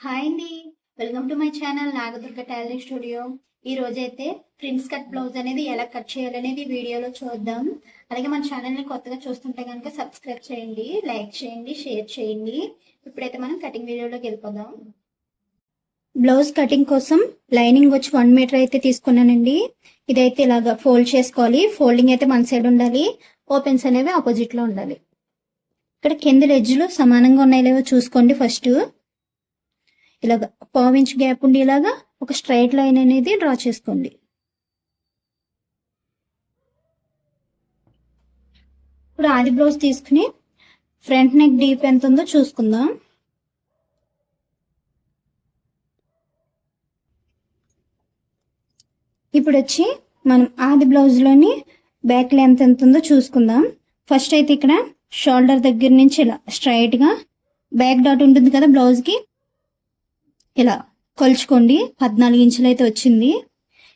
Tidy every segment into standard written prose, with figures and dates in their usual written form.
Hi అండి, welcome to my channel Nagadurga talent studio. ఈ రోజైతే ప్రిన్స్ కట్ బ్లౌజ్ అనేది ఎలా కట్ చేయాలనేది వీడియోలో చూద్దాం. అలాగే మన ఛానల్ని కొత్తగా చూస్తుంటే కనుక సబ్స్క్రైబ్ చేయండి, లైక్ చేయండి, షేర్ చేయండి. ఇప్పుడైతే మనం కటింగ్ వీడియోలోకి వెళ్ళిపోదాం. బ్లౌజ్ కటింగ్ కోసం లైనింగ్ వచ్చి 1 మీటర్ అయితే తీసుకున్నానండి. ఇదైతే ఇలాగా ఫోల్డ్ చేసుకోవాలి. ఫోల్డింగ్ అయితే మన సైడ్ ఉండాలి, ఓపెన్స్ అనేవి ఆపోజిట్ లో ఉండాలి. ఇక్కడ కింద ఎడ్జ్లు సమానంగా ఉన్నాయో లేవో చూసుకోండి. ఫస్ట్ ఇలాగా 1/2 ఇంచ్ గ్యాప్ ఉండి ఇలాగా ఒక స్ట్రైట్ లైన్ అనేది డ్రా చేసుకోండి. ఇప్పుడు ఆది బ్లౌజ్ తీసుకుని ఫ్రంట్ నెక్ డీప్ ఎంత ఉందో చూసుకుందాం. ఇప్పుడు వచ్చి మనం ఆది బ్లౌజ్ లోని బ్యాక్ లెంత్ ఎంత ఉందో చూసుకుందాం. ఫస్ట్ అయితే ఇక్కడ షోల్డర్ దగ్గర నుంచి ఇలా స్ట్రైట్ గా బ్యాక్ డాట్ ఉంటుంది కదా బ్లౌజ్ కి, ఇలా కొలుచుకోండి. 14 ఇంచులు అయితే వచ్చింది.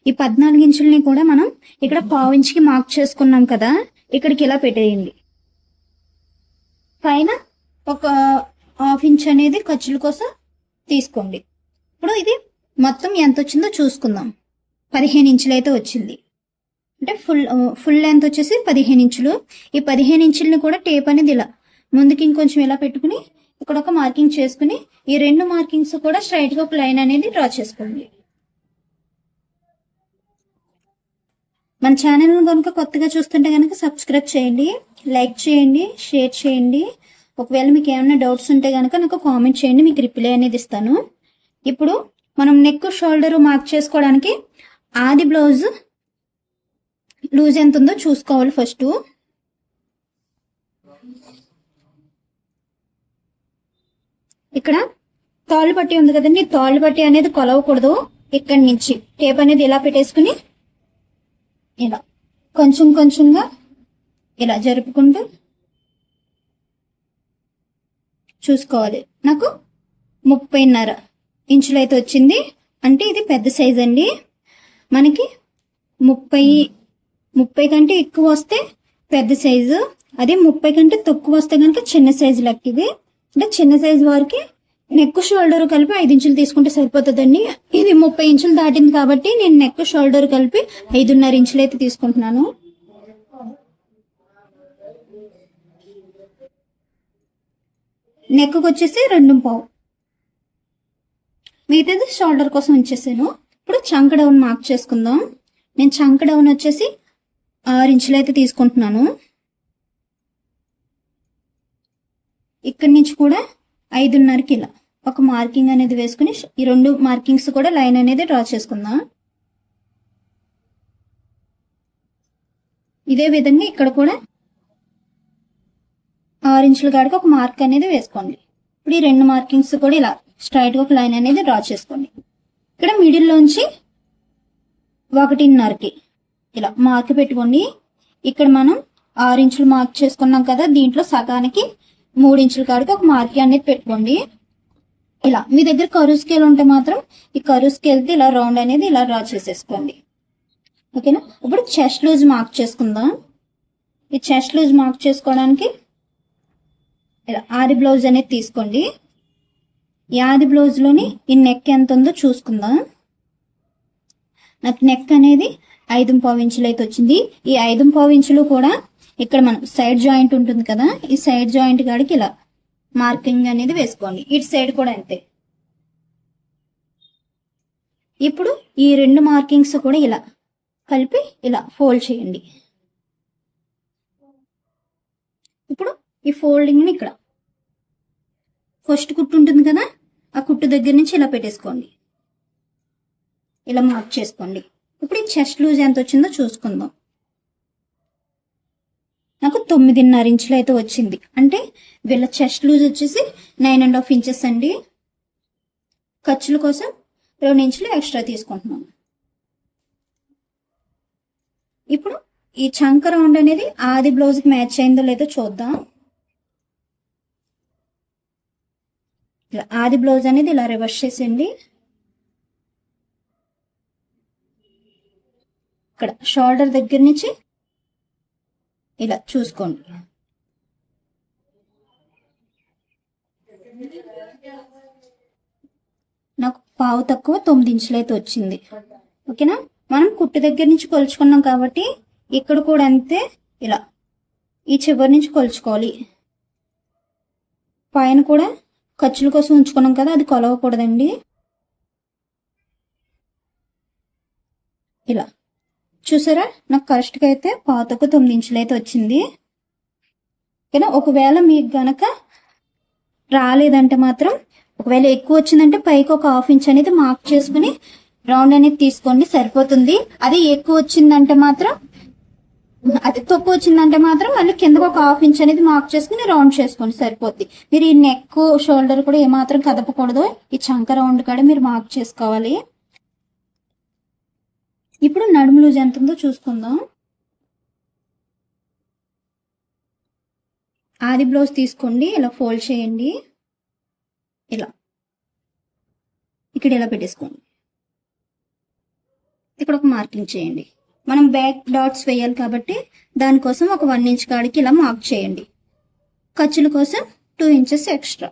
ఈ 14 ఇంచుల్ని కూడా మనం ఇక్కడ 1/2 ఇంచుకి మార్క్ చేసుకున్నాం కదా, ఇక్కడికి ఇలా పెట్టేయండి. పైన ఒక 1/2 ఇంచ్ అనేది ఖర్చుల కోసం తీసుకోండి. ఇప్పుడు ఇది మొత్తం ఎంత వచ్చిందో చూసుకుందాం. 15 ఇంచులు అయితే వచ్చింది. అంటే ఫుల్ లెంత్ వచ్చేసి 15 ఇంచులు. ఈ 15 ఇంచుల్ని కూడా టేప్ అనేది ఇలా ముందుకి ఇంకొంచెం ఇలా పెట్టుకుని ఇక్కడ ఒక మార్కింగ్ చేసుకుని ఈ 2 మార్కింగ్స్ కూడా స్ట్రైట్ గా ఒక లైన్ అనేది డ్రా చేసుకోండి. మన ఛానల్ కనుక కొత్తగా చూస్తుంటే కనుక సబ్స్క్రైబ్ చేయండి, లైక్ చేయండి, షేర్ చేయండి. ఒకవేళ మీకు ఏమైనా డౌట్స్ ఉంటే కనుక నాకు కామెంట్ చేయండి, మీకు రిప్లై అనేది ఇస్తాను. ఇప్పుడు మనం నెక్ షోల్డర్ మార్క్ చేసుకోవడానికి ఆది బ్లౌజ్ లూజ్ ఎంత ఉందో చూసుకోవాలి. ఫస్ట్ ఇక్కడ తాళ్ళు పట్టి ఉంది కదండి, తాళ్ళు పట్టి అనేది కొలవకూడదు. ఇక్కడి నుంచి టేప్ అనేది ఇలా పెట్టేసుకుని ఇలా కొంచెం కొంచెంగా ఇలా జరుపుకుంటూ చూసుకోవాలి. నాకు 30.5 ఇంచులు అయితే వచ్చింది. అంటే ఇది పెద్ద సైజ్ అండి. మనకి 30 కంటే ఎక్కువ వస్తే పెద్ద సైజు, అదే 30 కంటే తక్కువ వస్తే కనుక చిన్న సైజు లెక్క. ఇది అంటే చిన్న సైజు వారికి నెక్ షోల్డర్ కలిపి 5 ఇంచులు తీసుకుంటే సరిపోతుందండి. ఇది 30 ఇంచులు దాటింది కాబట్టి నేను నెక్ షోల్డర్ కలిపి 5.5 ఇంచులు అయితే తీసుకుంటున్నాను. నెక్ వచ్చేసి 2.5, మిగతాది షోల్డర్ కోసం ఉంచేసాను. ఇప్పుడు చంక డౌన్ మార్క్ చేసుకుందాం. నేను చంక డౌన్ వచ్చేసి 6 ఇంచులు అయితే తీసుకుంటున్నాను. ఇక్కడి నుంచి కూడా 5.5కి ఇలా ఒక మార్కింగ్ అనేది వేసుకుని ఈ 2 మార్కింగ్స్ కూడా లైన్ అనేది డ్రా చేసుకుందాం. ఇదే విధంగా ఇక్కడ కూడా 6 ఇంచుల కాడికి ఒక మార్క్ అనేది వేసుకోండి. ఇప్పుడు ఈ 2 మార్కింగ్స్ కూడా ఇలా స్ట్రైట్ గా ఒక లైన్ అనేది డ్రా చేసుకోండి. ఇక్కడ మిడిల్ లోంచి 1.5కి ఇలా మార్క్ పెట్టుకోండి. ఇక్కడ మనం 6 ఇంచులు మార్క్ చేసుకున్నాం కదా, దీంట్లో సగానికి 3 ఇంచుల కాడికి ఒక మార్కింగ్ అనేది పెట్టుకోండి. ఇలా మీ దగ్గర కరువు స్కేల్ ఉంటే మాత్రం ఈ కరువు స్కేల్కి ఇలా రౌండ్ అనేది ఇలా డ్రా చేసేసుకోండి. ఓకేనా. ఇప్పుడు చెస్ట్ లూజ్ మార్క్ చేసుకుందాం. ఈ చెస్ట్ లూజ్ మార్క్ చేసుకోవడానికి ఇలా ఆది బ్లౌజ్ అనేది తీసుకోండి. ఈ ఆది బ్లౌజ్ లోని ఈ నెక్ ఎంత ఉందో చూసుకుందాం. నాకు నెక్ అనేది 5.5 ఇంచులు అయితే వచ్చింది. ఈ 5.5 ఇంచులు కూడా ఇక్కడ మనం సైడ్ జాయింట్ ఉంటుంది కదా, ఈ సైడ్ జాయింట్ కాడికి ఇలా మార్కింగ్ అనేది వేసుకోండి. ఇటు సైడ్ కూడా అంతే. ఇప్పుడు ఈ 2 మార్కింగ్స్ కూడా ఇలా కలిపి ఇలా ఫోల్డ్ చేయండి. ఇప్పుడు ఈ ఫోల్డింగ్ ని ఇక్కడ ఫస్ట్ కుట్టు ఉంటుంది కదా, ఆ కుట్టు దగ్గర నుంచి ఇలా పెట్టేసుకోండి, ఇలా మార్క్ చేసుకోండి. ఇప్పుడు ఈ చెస్ట్ లూజ్ ఎంత వచ్చిందో చూసుకుందాం. నాకు 9.5 ఇంచులు అయితే వచ్చింది. అంటే వీళ్ళ చెస్ట్ లూజ్ వచ్చేసి 9.5 ఇంచెస్ అండి. ఖర్చుల కోసం 2 ఇంచులు ఎక్స్ట్రా తీసుకుంటున్నాను. ఇప్పుడు ఈ చంక రౌండ్ అనేది ఆది బ్లౌజ్ కి మ్యాచ్ అయిందో లేదో చూద్దాం. ఇలా ఆది బ్లౌజ్ అనేది ఇలా రివర్స్ చేసేయండి. ఇక్కడ షోల్డర్ దగ్గర నుంచి ఇలా చూసుకోండి. నాకు పావు తక్కువ 9 ఇంచులు అయితే వచ్చింది. ఓకేనా, మనం కుట్టు దగ్గర నుంచి కొలుచుకున్నాం కాబట్టి ఇక్కడ కూడా అంతే, ఇలా ఈ చివరి నుంచి కొలుచుకోవాలి. పైన కూడా ఖర్చుల కోసం ఉంచుకున్నాం కదా, అది కొలవకూడదండి. ఇలా చూసారా, నాకు కరెక్ట్గా అయితే పావు తక్కువ 9 ఇంచులు అయితే వచ్చింది. ఓకేనా, ఒకవేళ మీకు గనక రాలేదంటే మాత్రం, ఒకవేళ ఎక్కువ వచ్చిందంటే పైకి ఒక 1/2 ఇంచ్ అనేది మార్క్ చేసుకుని రౌండ్ అనేది తీసుకోండి, సరిపోతుంది. అది ఎక్కువ వచ్చిందంటే మాత్రం, అది తక్కువ వచ్చిందంటే మాత్రం మళ్ళీ కిందకు ఒక 1/2 ఇంచ్ అనేది మార్క్ చేసుకుని రౌండ్ చేసుకోండి, సరిపోద్ది. మీరు ఈ నెక్ షోల్డర్ కూడా ఏమాత్రం కదపకూడదు, ఈ చంక రౌండ్ కాడ మీరు మార్క్ చేసుకోవాలి. ఇప్పుడు నడుము లూజ్ ఎంత ఉందో చూసుకుందాం. ఆది బ్లౌజ్ తీసుకోండి, ఇలా ఫోల్డ్ చేయండి, ఇలా ఇక్కడ ఇలా పెట్టేసుకోండి. ఇక్కడ ఒక మార్కింగ్ చేయండి. మనం బ్యాక్ డాట్స్ వేయాలి కాబట్టి దానికోసం ఒక 1 ఇంచ్ కాడికి ఇలా మార్క్ చేయండి. ఖర్చుల కోసం 2 ఇంచెస్ ఎక్స్ట్రా.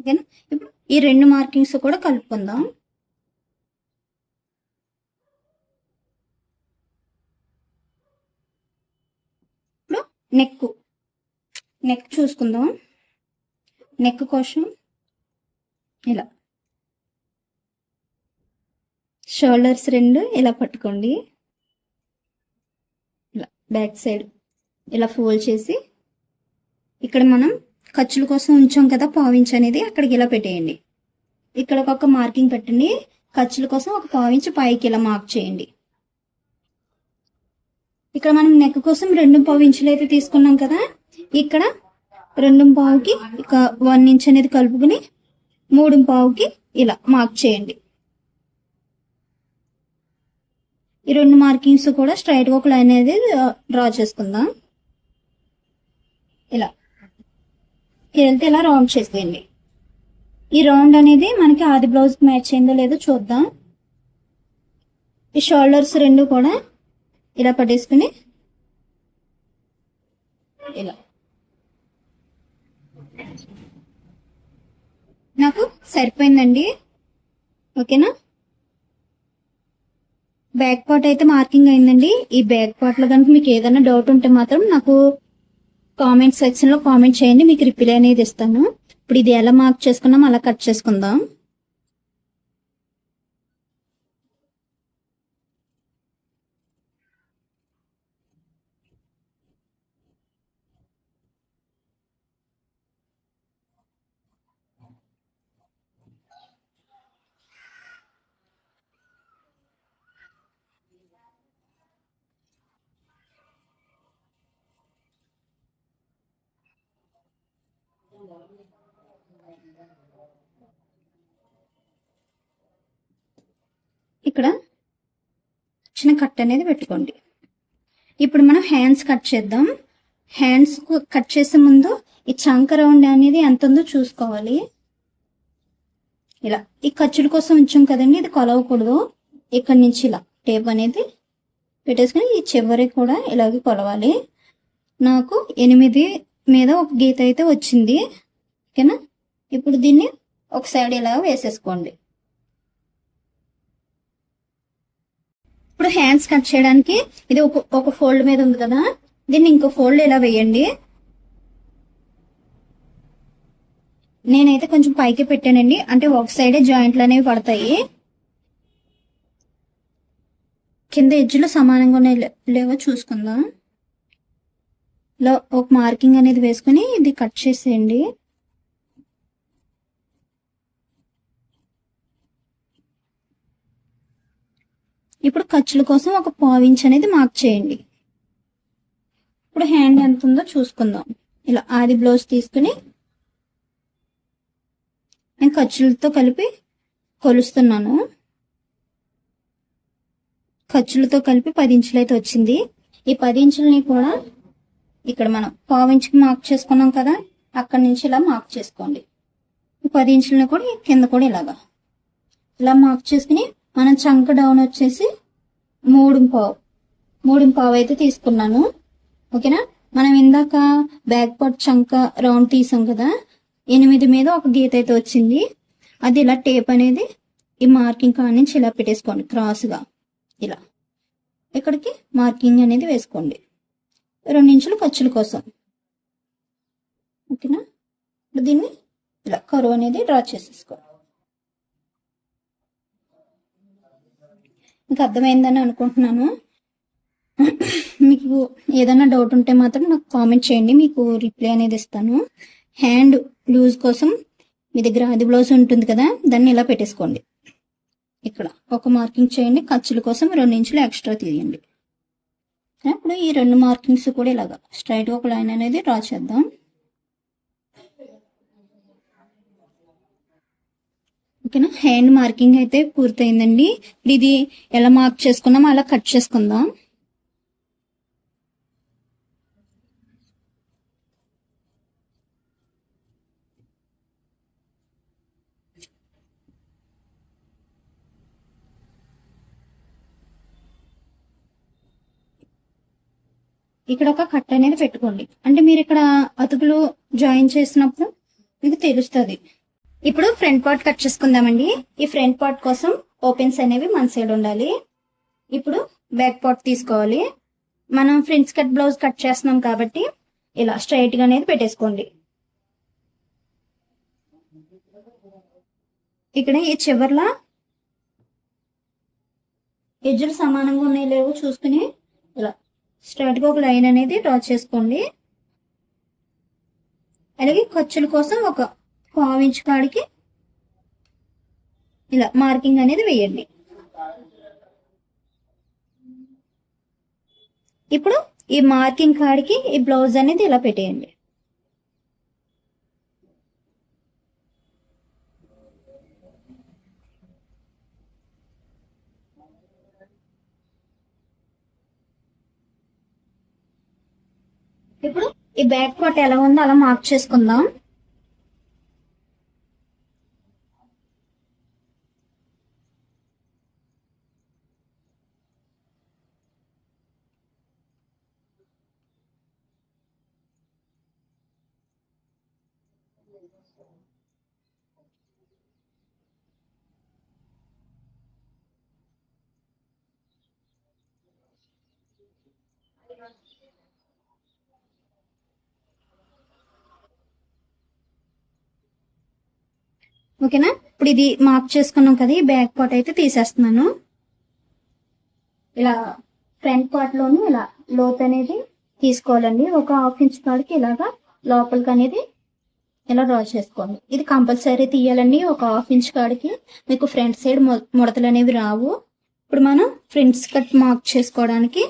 ఓకేనా, ఇప్పుడు ఈ 2 మార్కింగ్స్ కూడా కలుపుకుందాం. ఇప్పుడు నెక్ చూసుకుందాం. నెక్ కోసం ఇలా షోల్డర్స్ 2 ఇలా పట్టుకోండి, ఇలా బ్యాక్ సైడ్ ఇలా ఫోల్డ్ చేసి ఇక్కడ మనం ఖర్చుల కోసం ఉంచాం కదా పావించ్ అనేది, అక్కడికి ఇలా పెట్టేయండి. ఇక్కడ ఒక మార్కింగ్ పెట్టండి, ఖర్చుల కోసం ఒక పావించ్ పైకి ఇలా మార్క్ చేయండి. ఇక్కడ మనం నెక్ కోసం 2 ఇంచులు అయితే తీసుకున్నాం కదా, ఇక్కడ 2.5కి ఇక 1 ఇంచ్ అనేది కలుపుకుని 3.5కి ఇలా మార్క్ చేయండి. ఈ 2 మార్కింగ్స్ కూడా స్ట్రైట్గా ఒక లైన్ అనేది డ్రా చేసుకుందాం. ఇలా వెళ్తే ఇలా రౌండ్ చేసేయండి. ఈ రౌండ్ అనేది మనకి ఆది బ్లౌజ్కి మ్యాచ్ అయిందో లేదో చూద్దాం. ఈ షోల్డర్స్ 2 కూడా ఇలా పట్టేసుకుని ఇలా నాకు సరిపోయిందండి. ఓకేనా, బ్యాక్ పార్ట్ అయితే మార్కింగ్ అయిందండి. ఈ బ్యాక్ పార్ట్ లో కనుక మీకు ఏదైనా డౌట్ ఉంటే మాత్రం నాకు కామెంట్ సెక్షన్ లో కామెంట్ చేయండి, మీకు రిప్లై అనేది ఇస్తాను. ఇప్పుడు ఇది ఎలా మార్క్ చేసుకున్నాం అలా కట్ చేసుకుందాం. ఇక్కడ చిన్న కట్ అనేది పెట్టుకోండి. ఇప్పుడు మనం హ్యాండ్స్ కట్ చేద్దాం. హ్యాండ్స్ కట్ చేసే ముందు ఈ చంక రౌండ్ అనేది ఎంత ఉందో చూసుకోవాలి. ఇలా ఈ ఖర్చుల కోసం ఉంచాం కదండి, ఇది కొలవకూడదు. ఇక్కడి నుంచి ఇలా టేప్ అనేది పెట్టేసుకుని ఈ చివరి కూడా ఇలాగే కొలవాలి. నాకు 8 మీద ఒక గీత అయితే వచ్చింది. ఓకేనా, ఇప్పుడు దీన్ని ఒక సైడ్ ఇలా వేసేసుకోండి. ఇప్పుడు హ్యాండ్స్ కట్ చేయడానికి ఇది ఒక ఫోల్డ్ మీద ఉంది కదా, దీన్ని ఇంకో ఫోల్డ్ ఇలా వేయండి. నేనైతే కొంచెం పైకి పెట్టానండి, అంటే ఒక సైడే జాయింట్లు అనేవి పడతాయి. కింద ఎడ్జ్లో సమానంగా లేవో చూసుకుందాం. ఇలా ఒక మార్కింగ్ అనేది వేసుకుని ఇది కట్ చేసేయండి. ఇప్పుడు ఖర్చుల కోసం ఒక 1/4 ఇంచ్ అనేది మార్క్ చేయండి. ఇప్పుడు హ్యాండ్ ఎంత ఉందో చూసుకుందాం. ఇలా ఆది బ్లౌజ్ తీసుకుని నేను ఖర్చులతో కలిపి కొలుస్తున్నాను. ఖర్చులతో కలిపి 10 ఇంచులు అయితే వచ్చింది. ఈ 10 ఇంచులని కూడా ఇక్కడ మనం 1/4 ఇంచుకి మార్క్ చేసుకున్నాం కదా, అక్కడి నుంచి ఇలా మార్క్ చేసుకోండి. ఈ 10 ఇంచులని కూడా కింద కూడా ఇలా మార్క్ చేసుకుని మనం చంక డౌన్ వచ్చేసి 3.5 అయితే తీసుకున్నాను. ఓకేనా, మనం ఇందాక బ్యాక్ పార్ట్ చంక రౌండ్ తీసాం కదా, 8 మీద ఒక గీత అయితే వచ్చింది. అది ఇలా టేప్ అనేది ఈ మార్కింగ్ కాడ నుంచి ఇలా పెట్టేసుకోండి క్రాస్గా. ఇలా ఇక్కడికి మార్కింగ్ అనేది వేసుకోండి 2 ఇంచులు ఖర్చుల కోసం. ఓకేనా, దీన్ని ఇలా కరువు అనేది డ్రా చేసేసుకోండి. మీకు అర్థమైందని అనుకుంటున్నాను. మీకు ఏదైనా డౌట్ ఉంటే మాత్రం నాకు కామెంట్ చేయండి, మీకు రిప్లై అనేది ఇస్తాను. హ్యాండ్ లూజ్ కోసం మీ దగ్గర ఆది బ్లౌజ్ ఉంటుంది కదా, దాన్ని ఇలా పెట్టేసుకోండి. ఇక్కడ ఒక మార్కింగ్ చేయండి, ఖర్చుల కోసం 2 ఇంచులు ఎక్స్ట్రా తీయండి. ఇప్పుడు ఈ 2 మార్కింగ్స్ కూడా ఇలాగా స్ట్రైట్గా ఒక లైన్ అనేది డ్రా చేద్దాం. ఓకేనా, హ్యాండ్ మార్కింగ్ అయితే పూర్తయిందండి. ఇది ఎలా మార్క్ చేసుకున్నామో అలా కట్ చేసుకుందాం. ఇక్కడ ఒక కట్ అనేది పెట్టుకోండి, అంటే మీరు ఇక్కడ అతుకులు జాయిన్ చేసినప్పుడు మీకు తెలుస్తుంది. ఇప్పుడు ఫ్రంట్ పార్ట్ కట్ చేసుకుందామండి. ఈ ఫ్రంట్ పార్ట్ కోసం ఓపెన్స్ అనేవి మన సైడ్ ఉండాలి. ఇప్పుడు బ్యాక్ పార్ట్ తీసుకోవాలి. మనం ఫ్రంట్ కట్ బ్లౌజ్ కట్ చేస్తున్నాం కాబట్టి ఇలా స్ట్రైట్ గా అనేది పెట్టేసుకోండి. ఇక్కడ ఈ చివర్లా ఎడ్జులు సమానంగా ఉన్నాయి లేవు చూసుకుని ఇలా స్ట్రైట్ గా ఒక లైన్ అనేది డ్రా చేసుకోండి. అలాగే ఖర్చుల కోసం ఒక 1/4 ఇంచ్ కాడికి ఇలా మార్కింగ్ అనేది వేయండి. ఇప్పుడు ఈ మార్కింగ్ కాడికి ఈ బ్లౌజ్ అనేది ఇలా పెట్టేయండి. ఇప్పుడు ఈ బ్యాక్ పార్ట్ ఎలా ఉందో అలా మార్క్ చేసుకుందాం. ఓకేనా, ఇప్పుడు ఇది మార్క్ చేసుకున్నాం కదా, ఈ బ్యాక్ పార్ట్ అయితే తీసేస్తున్నాను. ఇలా ఫ్రంట్ పార్ట్ లోని ఇలా లోత్ అనేది తీసుకోవాలండి. ఒక 1/2 ఇంచ్ కాడికి ఇలాగా లోపలికి అనేది ఇలా డ్రా చేసుకోండి. ఇది కంపల్సరీ తీయాలండి. ఒక 1/2 ఇంచ్ కాడికి మీకు ఫ్రంట్ సైడ్ ముడతలు అనేవి రావు. ఇప్పుడు మనం ఫ్రంట్స్ కట్ మార్క్ చేసుకోవడానికి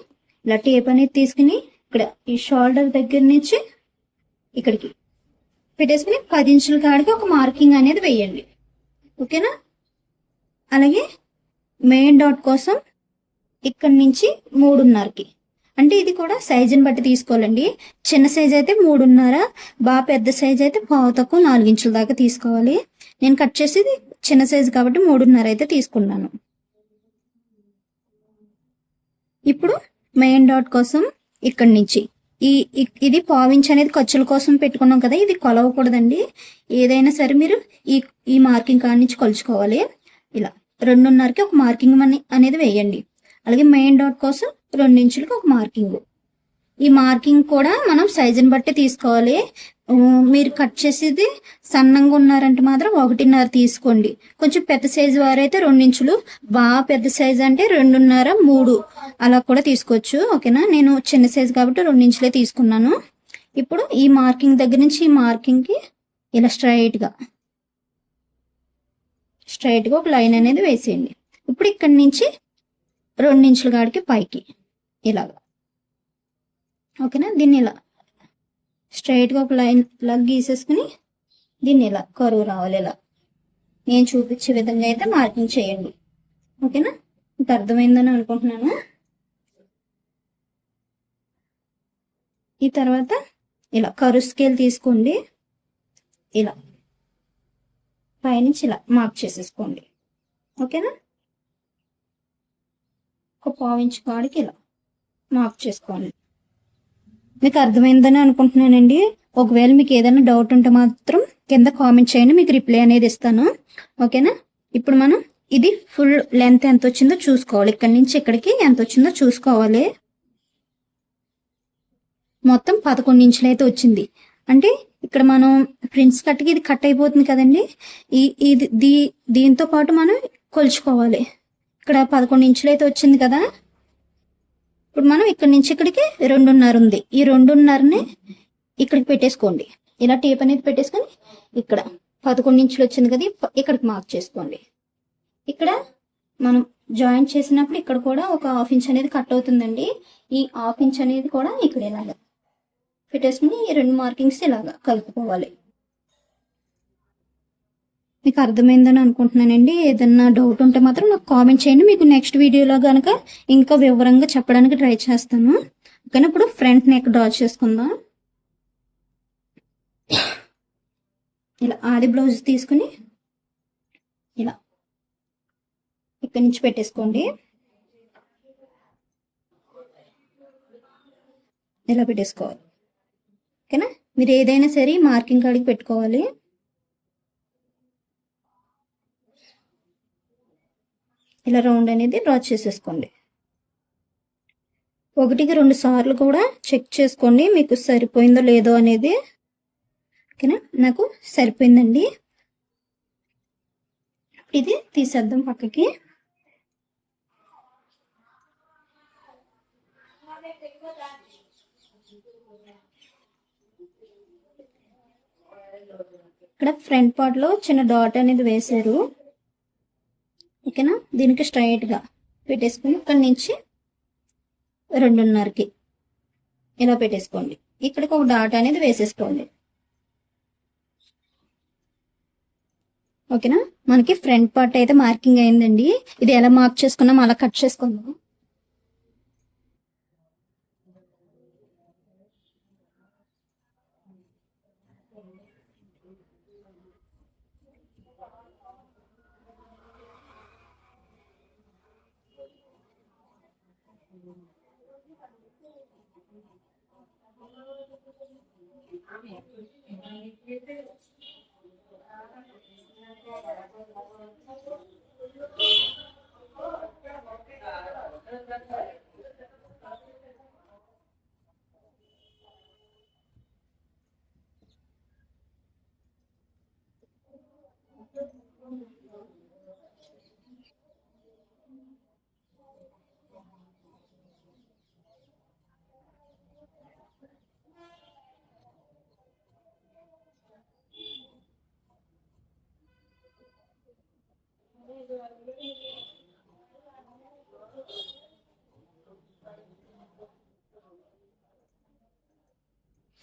ఇలా టేప్ అనేది తీసుకుని ఇక్కడ ఈ షోల్డర్ దగ్గర నుంచి ఇక్కడికి పెట్టేసుకుని 10 ఇంచుల కాడికి ఒక మార్కింగ్ అనేది వేయండి. ఓకేనా, అలాగే మెయిన్ డాట్ కోసం ఇక్కడ నుంచి 3.5కి, అంటే ఇది కూడా సైజుని బట్టి తీసుకోవాలండి. చిన్న సైజ్ అయితే 3.5, బాగా పెద్ద సైజ్ అయితే పావు తక్కువ 4 ఇంచుల దాకా తీసుకోవాలి. నేను కట్ చేసేది చిన్న సైజు కాబట్టి 3.5 అయితే తీసుకున్నాను. ఇప్పుడు మెయిన్ డాట్ కోసం ఇక్కడ నుంచి ఇది 1/4 ఇంచ్ అనేది ఖర్చుల కోసం పెట్టుకున్నాం కదా, ఇది కొలవకూడదండి. ఏదైనా సరే మీరు ఈ మార్కింగ్ కాడి నుంచి కొలుచుకోవాలి. ఇలా 2.5కి ఒక మార్కింగ్ అనేది వేయండి. అలాగే మెయిన్ డాట్ కోసం 2 ఇంచులకి ఒక మార్కింగ్. ఈ మార్కింగ్ కూడా మనం సైజుని బట్టి తీసుకోవాలి. మీరు కట్ చేసేది సన్నంగా ఉన్నారంటే మాత్రం 1.5 తీసుకోండి. కొంచెం పెద్ద సైజు వారైతే 2 ఇంచులు, బాగా పెద్ద సైజు అంటే 2.5, 3 అలా కూడా తీసుకోవచ్చు. ఓకేనా, నేను చిన్న సైజు కాబట్టి 2 ఇంచులే తీసుకున్నాను. ఇప్పుడు ఈ మార్కింగ్ దగ్గర నుంచి ఈ మార్కింగ్కి ఇలా స్ట్రైట్గా ఒక లైన్ అనేది వేసేయండి. ఇప్పుడు ఇక్కడి నుంచి 2 ఇంచుల కాడికి పైకి ఇలాగా. ఓకేనా, దీన్ని ఇలా స్ట్రైట్గా ఒక లైన్ ఇలా గీసేసుకుని దీన్ని ఇలా కరువు రావాలి. ఇలా నేను చూపించే విధంగా అయితే మార్కింగ్ చేయండి. ఓకేనా, మీకు అర్థమైందని అనుకుంటున్నాను. ఈ తర్వాత ఇలా కరువు స్కేల్ తీసుకోండి. ఇలా పైనుంచి ఇలా మార్క్ చేసేసుకోండి. ఓకేనా, ఒక 1/4 ఇంచ్ కాడికి ఇలా మార్క్ చేసుకోండి. మీకు అర్థమైందని అనుకుంటున్నానండి. ఒకవేళ మీకు ఏదైనా డౌట్ ఉంటే మాత్రం కింద కామెంట్ చేయండి, మీకు రిప్లై అనేది ఇస్తాను. ఓకేనా? ఇప్పుడు మనం ఇది ఫుల్ లెంత్ ఎంత వచ్చిందో చూసుకోవాలి. ఇక్కడి నుంచి ఇక్కడికి ఎంత వచ్చిందో చూసుకోవాలి. మొత్తం 11 ఇంచులు అయితే వచ్చింది. అంటే ఇక్కడ మనం ప్రిన్స్ కట్కి ఇది కట్ అయిపోతుంది కదండి. ఇది దీంతో పాటు మనం కొలుచుకోవాలి. ఇక్కడ 11 ఇంచులు అయితే వచ్చింది కదా. ఇప్పుడు మనం ఇక్కడి నుంచి ఇక్కడికి 2.5 ఉంది. ఈ 2.5ని ఇక్కడికి పెట్టేసుకోండి. ఇలా టేప్ అనేది పెట్టేసుకొని ఇక్కడ 11 ఇంచులు వచ్చింది కదా, ఇక్కడికి మార్క్ చేసుకోండి. ఇక్కడ మనం జాయింట్ చేసినప్పుడు ఇక్కడ కూడా ఒక 1/2 ఇంచ్ అనేది కట్ అవుతుందండి. ఈ 1/2 ఇంచ్ అనేది కూడా ఇక్కడ ఇలాగా పెట్టేసుకుని ఈ 2 మార్కింగ్స్ ఇలాగా కలుపుకోవాలి. మీకు అర్థమైందని అనుకుంటున్నానండి. ఏదన్నా డౌట్ ఉంటే మాత్రం నాకు కామెంట్ చేయండి. మీకు నెక్స్ట్ వీడియోలో కనుక ఇంకా వివరంగా చెప్పడానికి ట్రై చేస్తాను. ఓకేనా? ఇప్పుడు ఫ్రంట్ నెక్ డ్రా చేసుకుందాం. ఇలా ఆది బ్లౌజ్ తీసుకుని ఇలా ఇక్కడి నుంచి పెట్టేసుకోండి. ఇలా పెట్టేసుకోవాలి. ఓకేనా? మీరు ఏదైనా సరే మార్కింగ్ కాడికి పెట్టుకోవాలి. ఇలా రౌండ్ అనేది డ్రా చేసేసుకోండి. 1కి 2 సార్లు కూడా చెక్ చేసుకోండి మీకు సరిపోయిందో లేదో అనేది. ఓకేనా? నాకు సరిపోయిందండి. ఇది తీసేద్దాం పక్కకి. ఇక్కడ ఫ్రంట్ పార్ట్ లో చిన్న డాట్ అనేది వేశారు. ఓకేనా? దీనికి స్ట్రైట్ గా పెట్టేసుకుని ఇక్కడి నుంచి 2.5కి ఇలా పెట్టేసుకోండి. ఇక్కడికి ఒక డాట్ అనేది వేసేసుకోండి. ఓకేనా? మనకి ఫ్రంట్ పార్ట్ అయితే మార్కింగ్ అయిందండి. ఇది ఎలా మార్క్ చేసుకున్నాం అలా కట్ చేసుకుందాం.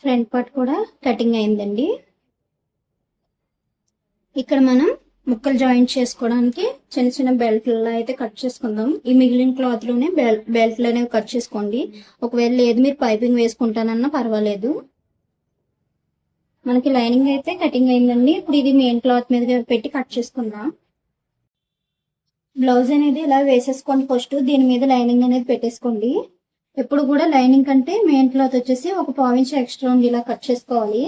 ఫ్రంట్ పార్ట్ కూడా కటింగ్ అయిందండి. ఇక్కడ మనం ముక్కలు జాయింట్ చేసుకోవడానికి చిన్న చిన్న బెల్ట్లలో అయితే కట్ చేసుకుందాం. ఈ మిగిలిన క్లాత్ లోనే బెల్ట్లు అనేవి కట్ చేసుకోండి. ఒకవేళ లేదు మీరు పైపింగ్ వేసుకుంటానన్నా పర్వాలేదు. మనకి లైనింగ్ అయితే కటింగ్ అయిందండి. ఇప్పుడు ఇది మెయిన్ క్లాత్ మీద పెట్టి కట్ చేసుకుందాం. బ్లౌజ్ అనేది ఇలా వేసేసుకోండి. ఫస్ట్ దీని మీద లైనింగ్ అనేది పెట్టేసుకోండి. ఎప్పుడు కూడా లైనింగ్ కంటే మెయిన్ క్లాత్ వచ్చేసి ఒక 1/4 ఇంచ్ ఎక్స్ట్రా ఉండి ఇలా కట్ చేసుకోవాలి.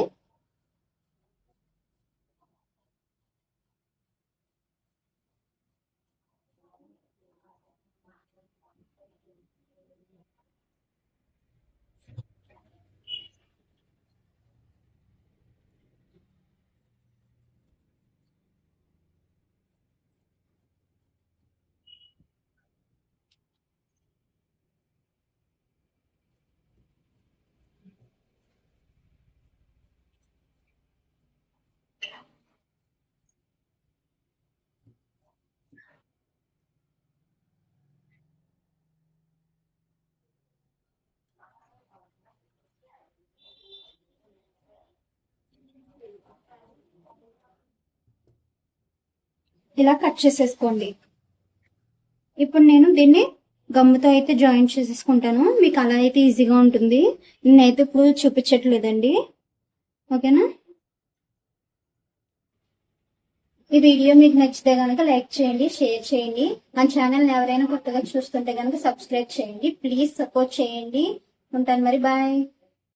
ఇలా కట్ చేసేసుకోండి. ఇప్పుడు నేను దీన్ని గమ్ముతో అయితే జాయింట్ చేసేసుకుంటాను. మీకు అలా అయితే ఈజీగా ఉంటుంది. నేనైతే ఇప్పుడు చూపించట్లేదండి. ఓకేనా? ఈ వీడియో మీకు నచ్చితే కనుక లైక్ చేయండి, షేర్ చేయండి. మన ఛానల్ని ఎవరైనా కొత్తగా చూస్తుంటే కనుక సబ్స్క్రైబ్ చేయండి. ప్లీజ్ సపోర్ట్ చేయండి. ఉంటాను మరి, బాయ్.